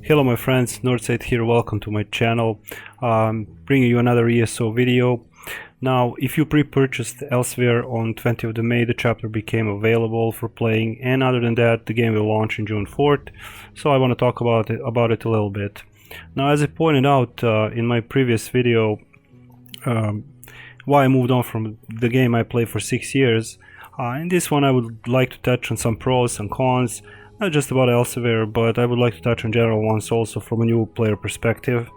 Hello my friends, Northside here, welcome to my channel. Bringing you another ESO video. Now, if you pre-purchased Elsweyr on 20th of May, the chapter became available for playing, and other than that, the game will launch on June 4th, so I want to talk about it a little bit. Now, as I pointed out in my previous video, why I moved on from the game I played for 6 years, in this one I would like to touch on some pros and cons, not just about Elsweyr, but I would like to touch on general ones also from a new player perspective.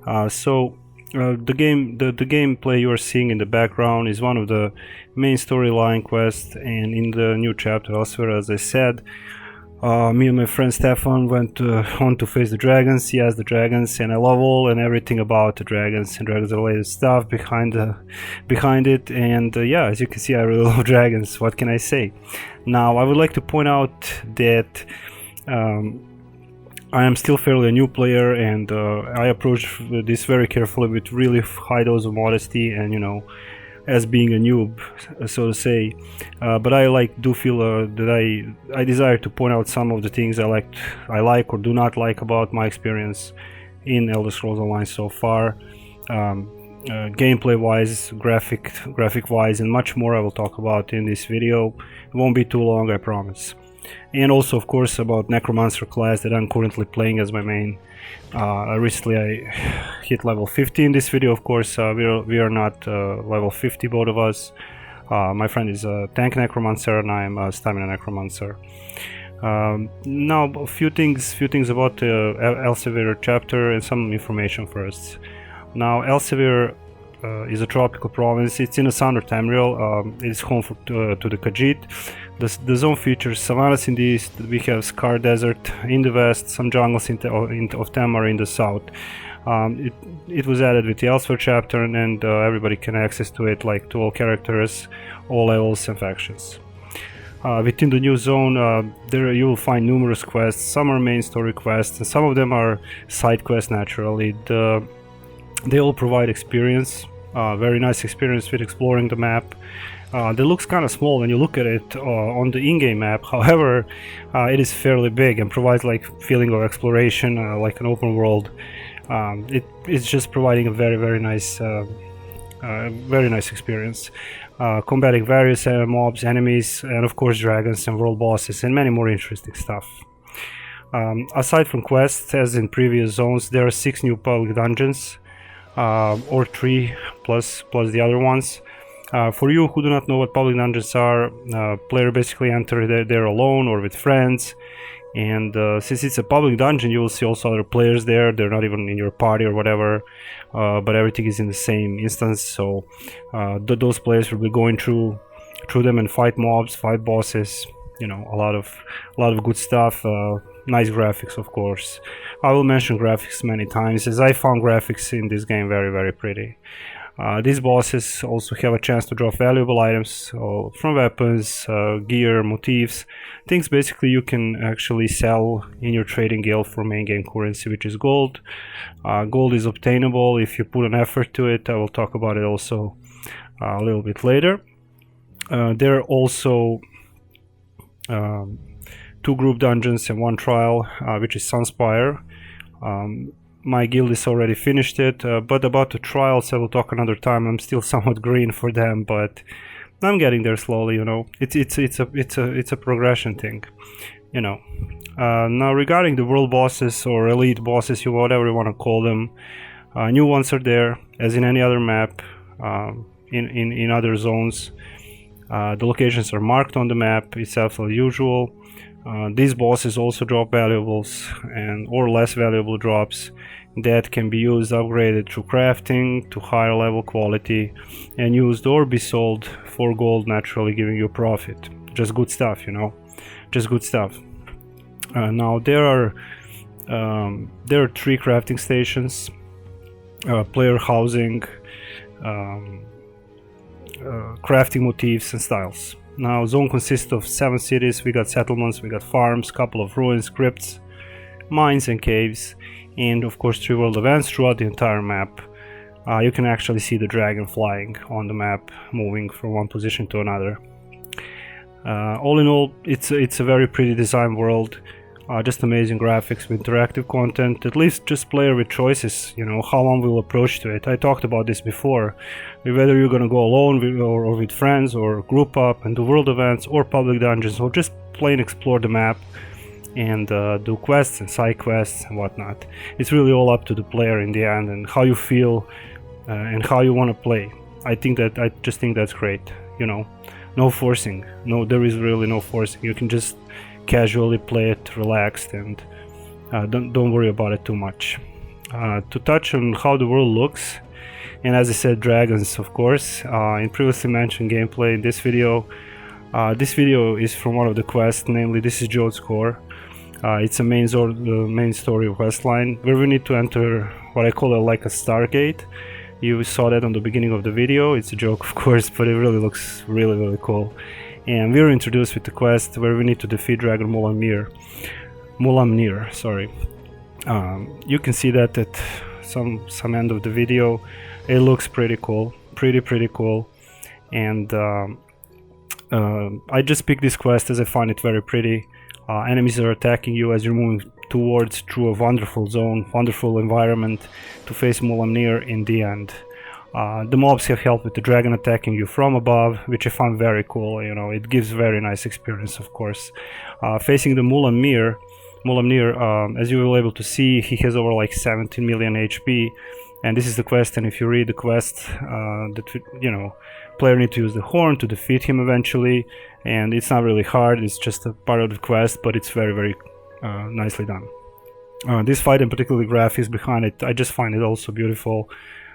The gameplay you are seeing in the background is one of the main storyline quests, and in the new chapter Elsweyr, as I said, me and my friend Stefan went on to face the dragons. He has the dragons, and I love all and everything about the dragons and dragons related stuff behind it. And yeah, as you can see, I really love dragons. What can I say? Now, I would like to point out that I am still fairly a new player, and I approach this very carefully with really high dose of modesty, and you know, as being a noob, so to say. But I do feel that I desire to point out some of the things I like or do not like about my experience in Elder Scrolls Online so far. Gameplay wise, graphic wise, and much more I will talk about in this video. It won't be too long, I promise. And also, of course, about Necromancer class that I'm currently playing as my main. Recently I hit level 50 in this video. Of course, we are not level 50, both of us. My friend is a tank necromancer and I am a stamina necromancer. Now, a few things about the Elsweyr chapter and some information first. Now, Elsweyr is a tropical province. It's in the southern Tamriel. It is home to the Khajiit. The zone features savannas in the east. We have Scar Desert in the west, some jungles of Tamar in the south. It was added with the Elsweyr chapter, and everybody can access to it, like to all characters, all levels and factions. Within the new zone, there you will find numerous quests. Some are main story quests, and some of them are side quests naturally. They all provide experience, very nice experience with exploring the map. That looks kind of small when you look at it on the in-game map. However, it is fairly big and provides like feeling of exploration, like an open world. It's just providing a very nice experience. Combating various mobs, enemies, and of course dragons and world bosses, and many more interesting stuff. Aside from quests, as in previous zones, there are 6 new public dungeons. Or 3 plus the other ones. For you who do not know what public dungeons are, player basically enter there alone or with friends, and since it's a public dungeon, you will see also other players there. They're not even in your party or whatever, but everything is in the same instance. So those players will be going through them and fight mobs, fight bosses. You know, a lot of good stuff. Nice graphics, of course. I will mention graphics many times, as I found graphics in this game very pretty. These bosses also have a chance to drop valuable items from weapons, gear, motifs, things basically you can actually sell in your trading guild for main game currency, which is gold. Gold is obtainable if you put an effort to it. I will talk about it also a little bit later. There are also 2 group dungeons and 1 trial, which is Sunspire. My guild is already finished it, but about the trials I will talk another time. I'm still somewhat green for them, but I'm getting there slowly. You know, it's a progression thing. You know. Now, regarding the world bosses or elite bosses, whatever you want to call them, new ones are there, as in any other map. In other zones, the locations are marked on the map itself as usual. These bosses also drop valuables or less valuable drops that can be used, upgraded through crafting to higher level quality, and used or be sold for gold, naturally giving you profit. Just good stuff, you know, just good stuff. Now there are 3 crafting stations, player housing, crafting motifs and styles. Now, zone consists of 7 cities. We got settlements, we got farms, couple of ruins, crypts, mines and caves, and of course 3 world events throughout the entire map. You can actually see the dragon flying on the map, moving from one position to another. All in all, it's a very pretty design world. Just amazing graphics with interactive content. At least just player with choices, you know, how one will approach to it. I talked about this before, whether you're gonna go alone or with friends, or group up and do world events or public dungeons, or just play and explore the map and do quests and side quests and whatnot. It's really all up to the player in the end, and how you feel and how you want to play. I just think that's great, you know. No forcing. No, there is really no forcing. You can just casually play it relaxed, and don't worry about it too much. To touch on how the world looks, and as I said, dragons, of course, in previously mentioned gameplay in this video. This video is from one of the quests, namely this is Jode's core. It's a main story of Westline, where we need to enter what I call like a Stargate. You saw that on the beginning of the video. It's a joke, of course, but it really looks really cool. And we are introduced with the quest where we need to defeat Dragon Mulaamnir, sorry. You can see that at some end of the video. It looks pretty cool, pretty cool. And I just picked this quest as I find it very pretty. Enemies are attacking you as you're moving through a wonderful zone, wonderful environment to face Mulaamnir in the end. The mobs have help with the dragon attacking you from above, which I find very cool. You know, it gives very nice experience, of course. Facing the Mulaamnir, as you will able to see, he has over like 17 million HP, and this is the quest. And if you read the quest, player need to use the horn to defeat him eventually, and it's not really hard. It's just a part of the quest, but it's very nicely done. This fight and particularly graphics behind it, I just find it also beautiful,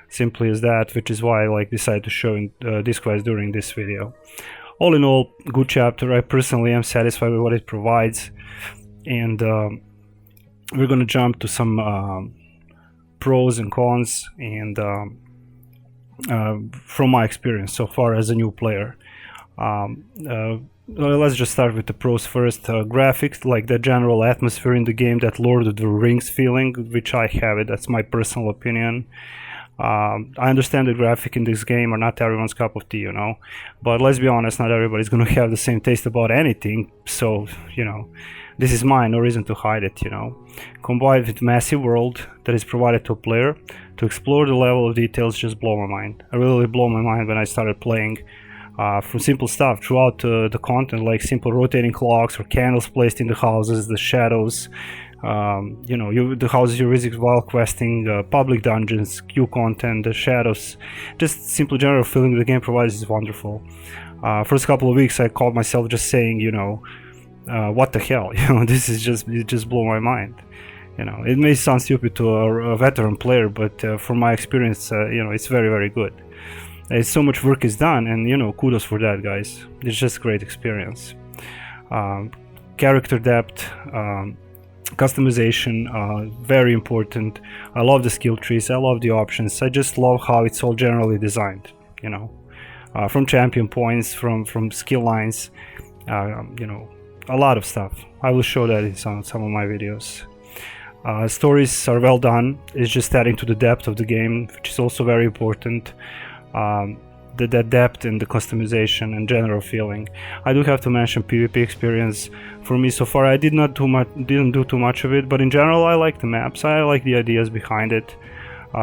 simply as that, which is why I decided to show this quest during this video. All in all, good chapter. I personally am satisfied with what it provides, and we're gonna jump to some pros and cons, and from my experience so far as a new player. Let's just start with the pros first. Graphics, like the general atmosphere in the game, that Lord of the Rings feeling, which I have it, that's my personal opinion. I understand the graphics in this game are not everyone's cup of tea, you know, but let's be honest, not everybody's gonna have the same taste about anything, so, you know, this is mine, no reason to hide it, you know. Combined with massive world that is provided to a player, to explore the level of details just blow my mind. I really blew my mind when I started playing. From simple stuff throughout the content, like simple rotating clocks or candles placed in the houses, the shadows, the houses you visit while questing, public dungeons, queue content, the shadows, just simple general feeling the game provides is wonderful. First couple of weeks I caught myself just saying, what the hell, this is it just blew my mind. It may sound stupid to a veteran player, but from my experience, it's very good. It's so much work is done, and kudos for that, guys. It's just great experience. Character depth, customization, very important. I love the skill trees, I love the options, I just love how it's all generally designed, from champion points, from skill lines, a lot of stuff. I will show that in some of my videos. Stories are well done. It's just adding to the depth of the game, which is also very important. The depth and the customization and general feeling. I do have to mention PvP experience. For me so far, I didn't do too much of it, but in general I like the maps, I like the ideas behind it.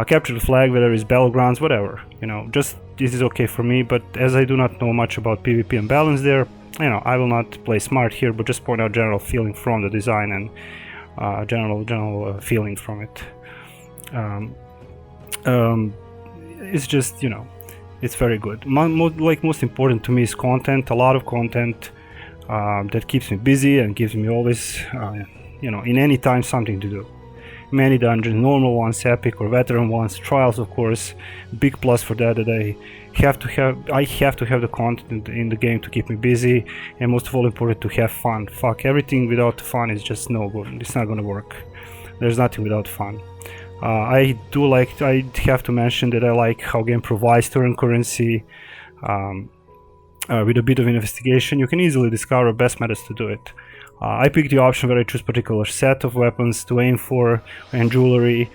Capture the flag, whether it's battlegrounds, whatever, just this is okay for me. But as I do not know much about PvP and balance there, I will not play smart here, but just point out general feeling from the design and general feeling from it. It's just, it's very good. Most important to me is content, a lot of content that keeps me busy and gives me always, in any time something to do. Many dungeons, normal ones, epic or veteran ones, trials, of course. Big plus for that I have to have the content in the game to keep me busy, and most of all important, to have fun. Fuck, everything without fun is just no good. It's not gonna work. There's nothing without fun. I have to mention that I like how game provides turn currency. With a bit of investigation, you can easily discover best methods to do it. I pick the option where I choose particular set of weapons to aim for and jewelry.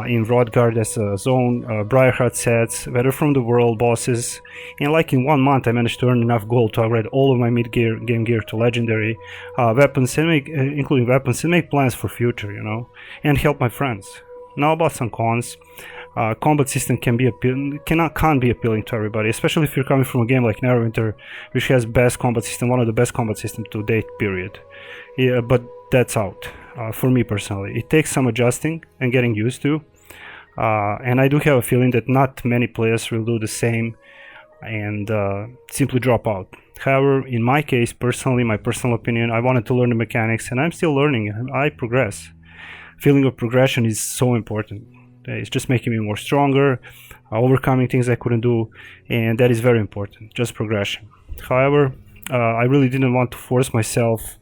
In Rodgard as a zone, Briarheart sets, weather from the world, bosses, and like in 1 month I managed to earn enough gold to upgrade all of my mid-game gear to legendary, weapons and including weapons, and make plans for future, you know, and help my friends. Now about some cons. Combat system can't be appealing to everybody, especially if you're coming from a game like Neverwinter, which has best combat system, one of the best combat systems to date, period. Yeah, but that's out. For me personally, it takes some adjusting and getting used to, and I do have a feeling that not many players will do the same and simply drop out. However, in my case, personally, my personal opinion, I wanted to learn the mechanics, and I'm still learning. I progress. Feeling of progression is so important. It's just making me more stronger, overcoming things I couldn't do, and that is very important, just progression. However, I really didn't want to force myself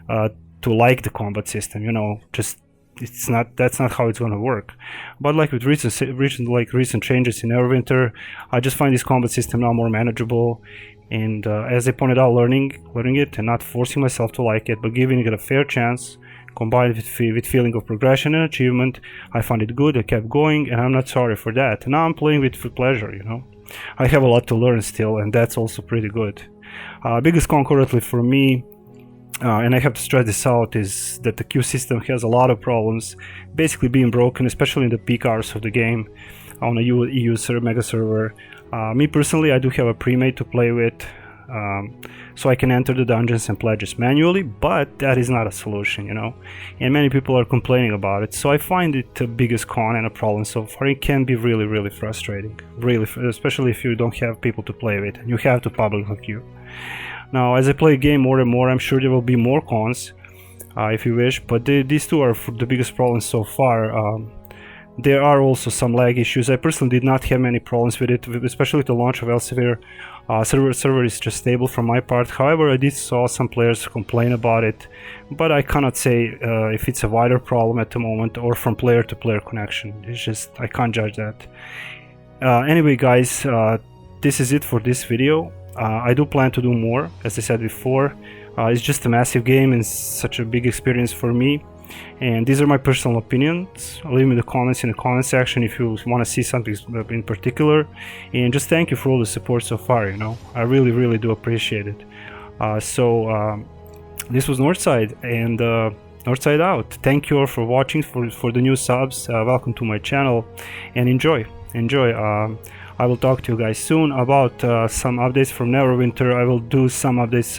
to like the combat system, you know, just that's not how it's gonna work. But like with recent changes in Neverwinter, I just find this combat system now more manageable, and as I pointed out, learning it and not forcing myself to like it, but giving it a fair chance, combined with feeling of progression and achievement, I found it good. I kept going, and I'm not sorry for that. Now I'm playing with for pleasure, you know. I have a lot to learn still, and that's also pretty good. Biggest con currently for me, and I have to stress this out, is that the queue system has a lot of problems basically being broken, especially in the peak hours of the game on a EU mega server. Me personally, I do have a pre-made to play with, so I can enter the dungeons and pledges manually, but that is not a solution, you know, and many people are complaining about it. So I find it the biggest con and a problem so far. It can be really frustrating, especially if you don't have people to play with and you have to publicly queue. Now, as I play the game more and more, I'm sure there will be more cons, if you wish, but these two are the biggest problems so far. There are also some lag issues. I personally did not have many problems with it, especially with the launch of Elsweyr. Server is just stable from my part. However, I did saw some players complain about it, but I cannot say if it's a wider problem at the moment or from player to player connection. It's just, I can't judge that. Anyway, guys, this is it for this video. I do plan to do more, as I said before. It's just a massive game and such a big experience for me. And these are my personal opinions. Leave me the comments in the comment section if you want to see something in particular. And just thank you for all the support so far, you know. I really do appreciate it. This was Northside, and Northside out. Thank you all for watching, for the new subs. Welcome to my channel, and enjoy. I will talk to you guys soon about some updates from Neverwinter. I will do some updates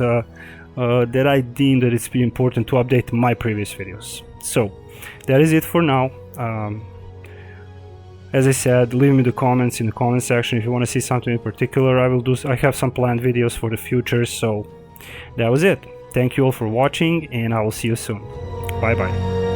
that I deem that it's be important to update my previous videos. So that is it for now. As I said, leave me the comments in the comment section if you want to see something in particular. I have some planned videos for the future. So that was it. Thank you all for watching, and I will see you soon. Bye bye.